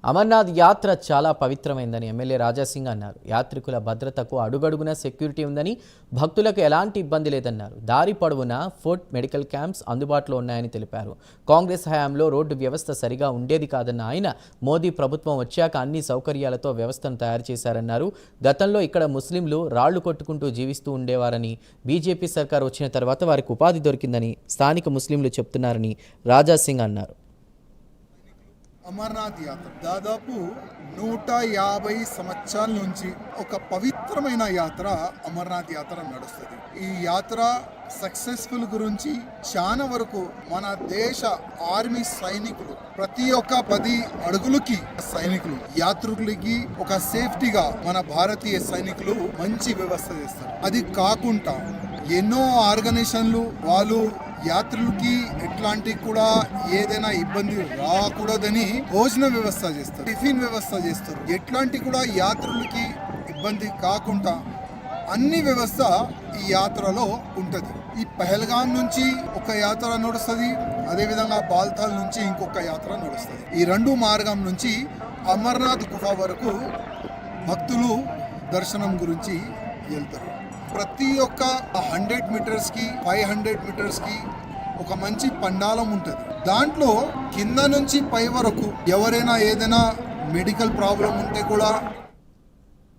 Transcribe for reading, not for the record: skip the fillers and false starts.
అమర్నాథ్ యాత్ర చాలా పవిత్రమైందని ఎమ్మెల్యే రాజాసింగ్ అన్నారు. యాత్రికుల భద్రతకు అడుగడుగున సెక్యూరిటీ ఉందని, భక్తులకు ఎలాంటి ఇబ్బంది లేదన్నారు. దారి పొడవునా ఫుడ్, మెడికల్ క్యాంప్స్ అందుబాటులో ఉన్నాయని తెలిపారు. కాంగ్రెస్ హయాంలో రోడ్డు వ్యవస్థ సరిగా ఉండేది కాదన్న ఆయన, మోదీ ప్రభుత్వం వచ్చాక అన్ని సౌకర్యాలతో వ్యవస్థను తయారు చేశారన్నారు. గతంలో ఇక్కడ ముస్లింలు రాళ్లు కొట్టుకుంటూ జీవిస్తూ ఉండేవారని, బీజేపీ సర్కార్ వచ్చిన తర్వాత వారికి ఉపాధి దొరికిందని స్థానిక ముస్లింలు చెప్తున్నారని రాజాసింగ్ అన్నారు. అమర్నాథ్ యాత్ర దాదాపు 150 సంవత్సరాల నుంచి ఒక పవిత్రమైన యాత్ర అమర్నాథ్ యాత్ర నడుస్తుంది. ఈ యాత్ర సక్సెస్ఫుల్ గురించి చాలా వరకు మన దేశ ఆర్మీ సైనికులు ప్రతి ఒక్క 10 అడుగులకి సైనికులు యాత్రికులకి ఒక సేఫ్టీగా మన భారతీయ సైనికులు మంచి వ్యవస్థ చేస్తారు. అది కాకుండా ఎన్నో ఆర్గనైజేషన్లు వాళ్ళు యాత్రులకి ఎట్లాంటి కూడా ఏదైనా ఇబ్బంది రాకూడదని భోజన వ్యవస్థ చేస్తారు, టిఫిన్ వ్యవస్థ చేస్తారు. ఎట్లాంటి కూడా యాత్రులకి ఇబ్బంది కాకుండా అన్ని వ్యవస్థ ఈ యాత్రలో ఉంటుంది. ఈ పహల్గాం నుంచి ఒక యాత్ర నడుస్తుంది, అదేవిధంగా బాల్తాల్ నుంచి ఇంకొక యాత్ర నడుస్తుంది. ఈ 2 మార్గం నుంచి అమర్నాథ్ గుహ వరకు భక్తులు దర్శనం గురించి వెళ్తారు. ప్రతి ఒక్క 100 మీటర్స్కి 500 మీటర్స్కి ఒక మంచి పండాలం ఉంటుంది. దాంట్లో కింద నుంచి పై వరకు ఎవరైనా ఏదైనా మెడికల్ ప్రాబ్లం ఉంటే కూడా